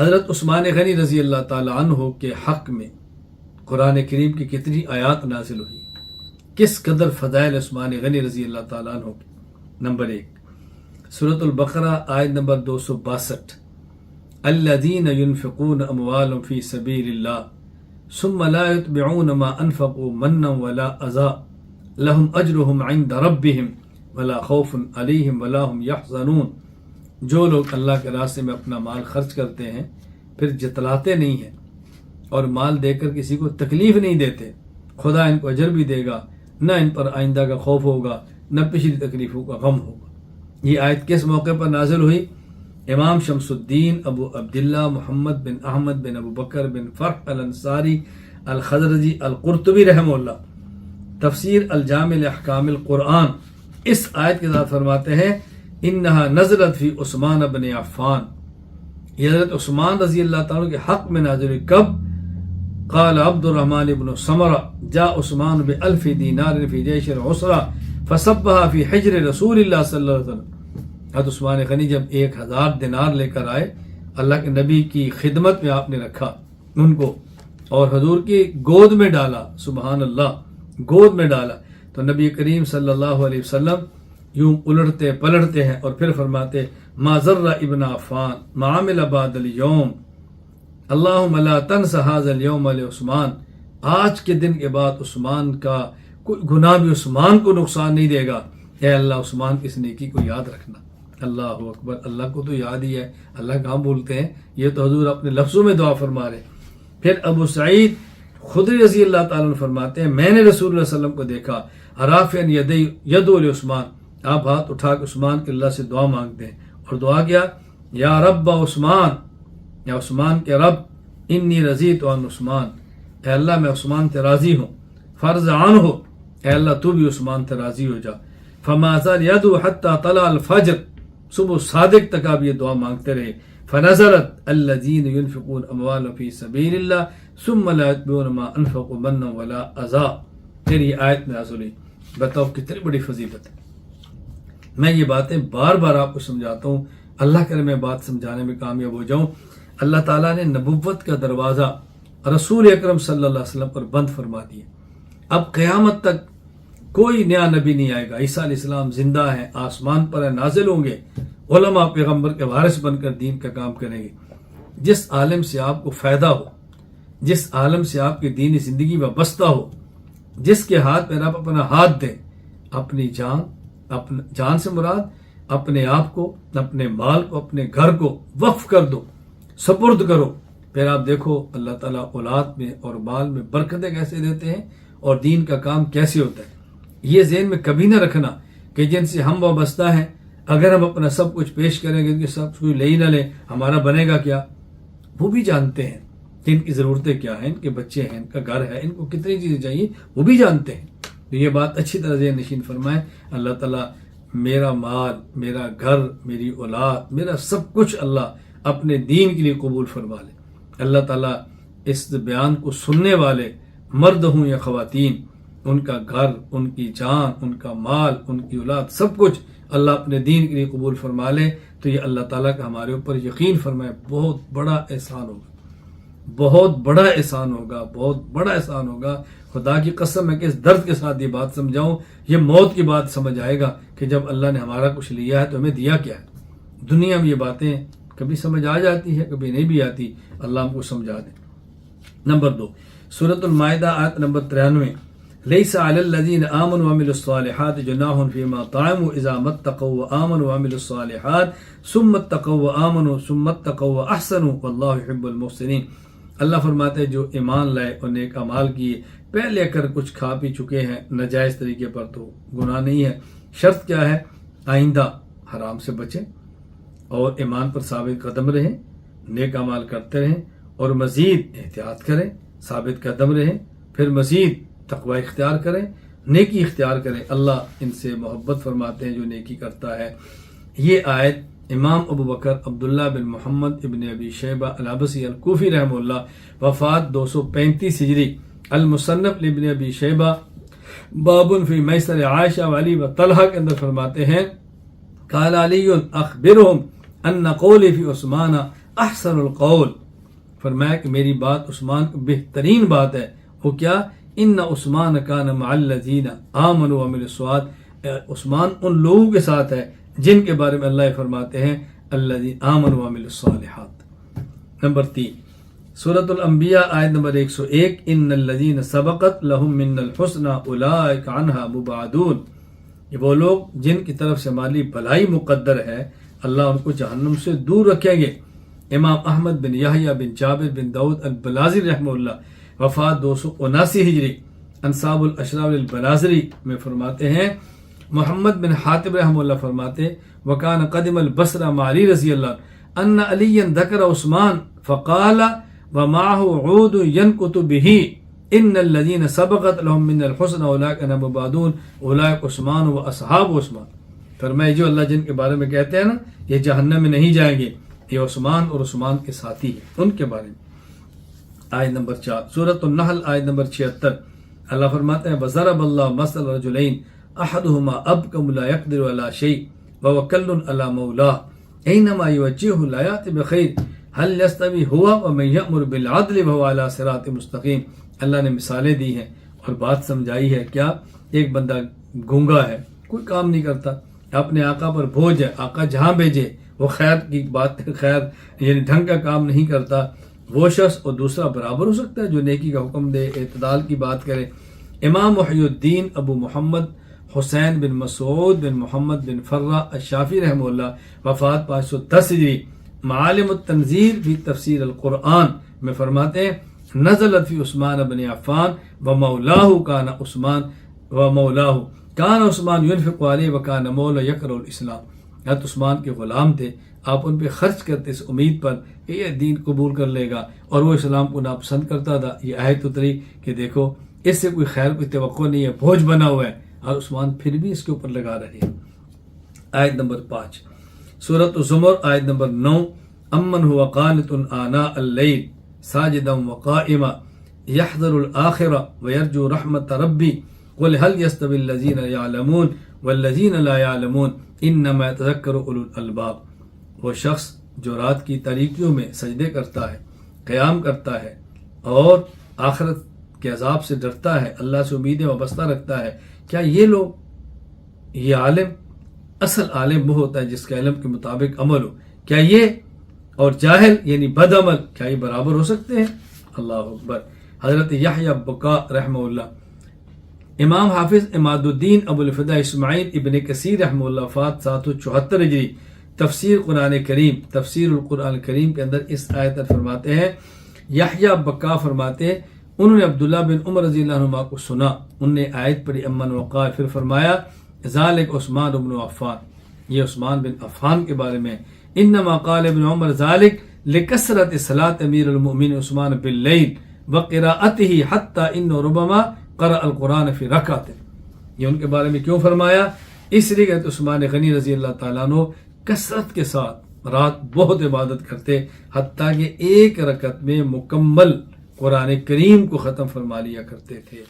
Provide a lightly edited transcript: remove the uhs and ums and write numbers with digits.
حضرت عثمان غنی رضی اللہ تعالی عنہ کے حق میں قرآن کریم کی کتنی آیات نازل ہوئی، کس قدر فضائل عثمان غنی رضی اللہ تعالیٰ عنہ کی۔ نمبر 1 سورۃ البقرہ آیت نمبر 262، الذین ينفقون اموالهم فی سبیل اللہ ثم لا يتبعون ما انفقوا منا ولا اذى لهم اجرهم عند ربهم ولا خوف علیہم ولا هم يحزنون۔ جو لوگ اللہ کے راستے میں اپنا مال خرچ کرتے ہیں پھر جتلاتے نہیں ہیں اور مال دے کر کسی کو تکلیف نہیں دیتے، خدا ان کو اجر بھی دے گا، نہ ان پر آئندہ کا خوف ہوگا، نہ پچھلی تکلیفوں کا غم ہوگا۔ یہ آیت کس موقع پر نازل ہوئی؟ امام شمس الدین ابو عبداللہ محمد بن احمد بن ابو بکر بن فرح الانصاری الخزرجی القرطبی رحمہ اللہ تفسیر الجامع لاحکام القرآن اس آیت کے ساتھ فرماتے ہیں انہا نزلت فی عثمان بن عفان، یہ حضرت عثمان رضی اللہ تعالیٰ کے حق میں نازل ہوئی۔ کب؟ قال عبد الرحمن بن سمرہ جاء عثمان بألف دینار فی جیش العسرہ فصبها فی حجر رسول اللہ صلی اللہ علیہ وسلم۔ حضرت عثمان غنی جب 1000 دینار لے کر آئے، اللہ کے نبی کی خدمت میں آپ نے رکھا ان کو اور حضور کی گود میں ڈالا، سبحان اللہ، گود میں ڈالا تو نبی کریم صلی اللہ علیہ وسلم یوں الٹتے پلٹتے ہیں اور پھر فرماتے ما ضر ابن عفان ما عمل بعد اليوم اللہم لا تنس هذا اليوم لعثمان، آج کے دن کے بعد عثمان کا کوئی گناہ بھی عثمان کو نقصان نہیں دے گا، اے اللہ عثمان کی اس نیکی کو یاد رکھنا۔ اللہ اکبر، اللہ کو تو یاد ہی ہے، اللہ کہاں بولتے ہیں، یہ تو حضور اپنے لفظوں میں دعا فرما رہے۔ پھر ابو سعید خدری رضی اللہ تعالیٰ عنہ فرماتے ہیں میں نے رسول اللہ صلی اللہ علیہ وسلم کو دیکھا رافعا یدو لعثمان، آپ ہاتھ اٹھا کے عثمان کے اللہ سے دعا مانگتے ہیں اور دعا کیا یا رب عثمان، یا عثمان کے رب انی رضیت عن عثمان، اے اللہ میں عثمان سے راضی ہوں، فرض عنہ، اے اللہ تو بھی عثمان سے راضی ہو جا۔ فما زال یدعو حتی طلع الفجر، صبح صادق تک آپ یہ دعا مانگتے رہے۔ فنزلت الذین ينفقون اموالهم فی سبیل اللہ ثم لا يتبعون ما انفقوا منا ولا اذى، پھر یہ آیت نازل ہوئی۔ بتاؤ کتنی بڑی فضیلت ہے۔ میں یہ باتیں بار بار آپ کو سمجھاتا ہوں، اللہ کرے میں بات سمجھانے میں کامیاب ہو جاؤں۔ اللہ تعالیٰ نے نبوت کا دروازہ رسول اکرم صلی اللہ علیہ وسلم پر بند فرما دیا۔ اب قیامت تک کوئی نیا نبی نہیں آئے گا، عیسیٰ علیہ السلام زندہ ہیں، آسمان پر ہیں، نازل ہوں گے، علماء پیغمبر کے وارث بن کر دین کا کام کریں گے۔ جس عالم سے آپ کو فائدہ ہو، جس عالم سے آپ کی دینی زندگی وابستہ ہو، جس کے ہاتھ میں آپ اپنا ہاتھ دیں، اپنی جان سے مراد اپنے آپ کو، اپنے مال کو، اپنے گھر کو وقف کر دو، سپرد کرو، پھر آپ دیکھو اللہ تعالیٰ اولاد میں اور مال میں برکتیں کیسے دیتے ہیں اور دین کا کام کیسے ہوتا ہے۔ یہ ذہن میں کبھی نہ رکھنا کہ جن سے ہم وابستہ ہیں اگر ہم اپنا سب کچھ پیش کریں گے، ان کے سب کچھ لے ہی نہ لیں، ہمارا بنے گا کیا؟ وہ بھی جانتے ہیں کہ ان کی ضرورتیں کیا ہیں، ان کے بچے ہیں، ان کا گھر ہے، ان کو کتنی چیزیں چاہیے، وہ بھی جانتے ہیں۔ تو یہ بات اچھی طرح ذہن نشین فرمائیں، اللہ تعالیٰ میرا مال، میرا گھر، میری اولاد، میرا سب کچھ اللہ اپنے دین کے لیے قبول فرما لے۔ اللہ تعالیٰ اس بیان کو سننے والے مرد ہوں یا خواتین، ان کا گھر، ان کی جان، ان کا مال، ان کی اولاد، سب کچھ اللہ اپنے دین کے لیے قبول فرما لے تو یہ اللہ تعالیٰ کا ہمارے اوپر یقین فرمائے بہت بڑا احسان ہوگا، بہت بڑا احسان ہوگا، بہت بڑا احسان ہوگا۔ خدا کی قسم ہے کہ اس درد کے ساتھ یہ بات سمجھاؤں، یہ موت کی بات سمجھ آئے گا کہ جب اللہ نے ہمارا کچھ لیا ہے تو ہمیں دیا کیا ہے۔ دنیا میں یہ باتیں کبھی سمجھ آ جاتی ہے، کبھی نہیں بھی آتی، اللہ ہم کو سمجھا دے۔ نمبر 2 سورۃ المائدہ آیت نمبر 93، لیس علی الذین آمنوا وعملوا الصالحات جناح فیما طعموا اذا ما اتقوا وآمنوا وعملوا الصالحات ثم اتقوا وآمنوا ثم اتقوا واحسنوا واللہ يحب المحسنین۔ اللہ فرماتے ہیں جو ایمان لائے اور نیک اعمال کیے، پہلے اگر کچھ کھا پی چکے ہیں ناجائز طریقے پر تو گناہ نہیں ہے، شرط کیا ہے؟ آئندہ حرام سے بچیں اور ایمان پر ثابت قدم رہیں، نیک اعمال کرتے رہیں اور مزید احتیاط کریں، ثابت قدم رہیں، پھر مزید تقوی اختیار کریں، نیکی اختیار کریں۔ اللہ ان سے محبت فرماتے ہیں جو نیکی کرتا ہے۔ یہ آیت امام ابو بکر عبداللہ بن محمد ابن ابی شیبہ العبسی الکوفی رحمہ اللہ وفات 235 ہجری، المصنف لابن ابی شیبہ باب فی میسر عائشہ وعلی و طلحہ کے اندر فرماتے ہیں قال علی اخبرهم ان قولی فی عثمان احسن القول، فرمایا کہ میری بات عثمان کی بہترین بات ہے. وہ کیا؟ ان عثمان کان مع الذین آمنوا وعملوا الصالحات، عثمان ان لوگوں کے ساتھ ہے جن کے بارے میں اللہ فرماتے ہیں الذین آمنوا وعملوا الصالحات. نمبر 3 سورۃ الانبیاء آیت نمبر 101 ان الذین سبقت لهم من الحسنى اولئک عنها مبعدون، یہ وہ لوگ جن کی طرف سے ہماری بھلائی مقدر ہے اللہ ان کو جہنم سے دور رکھیں گے. امام احمد بن یحییٰ بن جابر بن داؤد البلازری رحمہ اللہ وفات 279 ہجری انصاب الاشرار البلازری میں فرماتے ہیں محمد بن حاتب رحمہ اللہ فرماتے وکان قدم البصرہ مع علی رضی اللہ ان علی ذکر عثمان فقال ومعه عود ينكت به ان الذين سبقت لهم من الحسن اولئک عنها مبعدون اولئک عثمان و اصحاب عثمان. فرمائے جو اللہ جن کے بارے میں کہتے ہیں نا یہ جہنم میں نہیں جائیں گے، یہ عثمان اور عثمان کے ساتھی ہیں، ان کے بارے میں. آیت نمبر 4 سورۃ النحل آیت نمبر 76 اللہ فرماتے ہیں وضرب اللہ مثل رجلین احدهما ابکم لا يقدر على شيء وهو كل على مولاه اينما يوجهه لا يأتي بخير هل يستوي هو ومن يأمر بالعدل وهو على صراط مستقيم. اللہ نے مثالیں دی ہیں اور بات سمجھائی ہے. کیا؟ ایک بندہ گونگا ہے، کوئی کام نہیں کرتا، اپنے آقا پر بوجھ ہے، آقا جہاں بھیجے وہ خیر کی بات، خیر یعنی ڈھنگ کا کام نہیں کرتا. وہ شخص اور دوسرا برابر ہو سکتا ہے جو نیکی کا حکم دے، اعتدال کی بات کرے. امام محی الدین ابو محمد حسین بن مسعود بن محمد بن فرہ الشافعی رحمہ اللہ وفات 510 ہجری معالم التنزیر فی تفسیر القرآن میں فرماتے ہیں نزلت فی عثمان بن عفان ومولاہ کان عثمان ومولاہ کان عثمان ينفق علیہ وکان مولا یقرأ الاسلام. حضرت عثمان کے غلام تھے، آپ ان پہ خرچ کرتے اس امید پر کہ یہ دین قبول کر لے گا، اور وہ اسلام کو ناپسند کرتا تھا. یہ آیت اتری کہ دیکھو اس سے کوئی خیر کوئی توقع نہیں ہے، بوجھ بنا ہوا ہے، اور عثمان پھر بھی اس کے اوپر لگا رہے ہیں. آیت نمبر 5 سورۃ الزمر آیت نمبر 9 امن هو قانت آناء اللیل ساجدا وقائما يحذر الآخرة ويرجو رحمة ربي قل هل يستوي الذين يعلمون والذين لا يعلمون انما يتذكر اولو الالباب. وہ شخص جو رات کی تاریکیوں میں سجدے کرتا ہے، قیام کرتا ہے اور آخرت کے عذاب سے ڈرتا ہے، اللہ سے امیدیں وابستہ رکھتا ہے، کیا یہ لوگ، یہ عالم، اصل عالم وہ ہوتا ہے جس کے علم کے مطابق عمل ہو، کیا یہ اور جاہل یعنی بد عمل کیا یہ برابر ہو سکتے ہیں؟ اللہ اکبر. حضرت یحییٰ بکا رحمہ اللہ، امام حافظ اماد الدین ابو الفدا اسماعیل ابن کثیر رحمہ اللہ وفات 774 ہجری تفسیر قرآن کریم تفسیر القرآن کریم کے اندر اس آیت پر فرماتے ہیں یحییٰ بکا فرماتے ہیں انہوں نے عبداللہ بن عمر رضی اللہ عنہ کو سنا، انہوں نے آیت پڑھی امن وقال، پھر فرمایا ذالک عثمان بن عفان، یہ عثمان بن عفان کے بارے میں. انما قال ابن عمر ذالک لکثرت صلاۃ امیر المؤمنین عثمان باللیل وقراءته حتى انه ربما قرأ القرآن فی رکعت. یہ ان کے بارے میں کیوں فرمایا؟ اس لیے کہ عثمان غنی رضی اللہ تعالیٰ عنہ کثرت کے ساتھ رات بہت عبادت کرتے، حتیٰ کہ ایک رکعت میں مکمل قرآن کریم کو ختم فرما لیا کرتے تھے.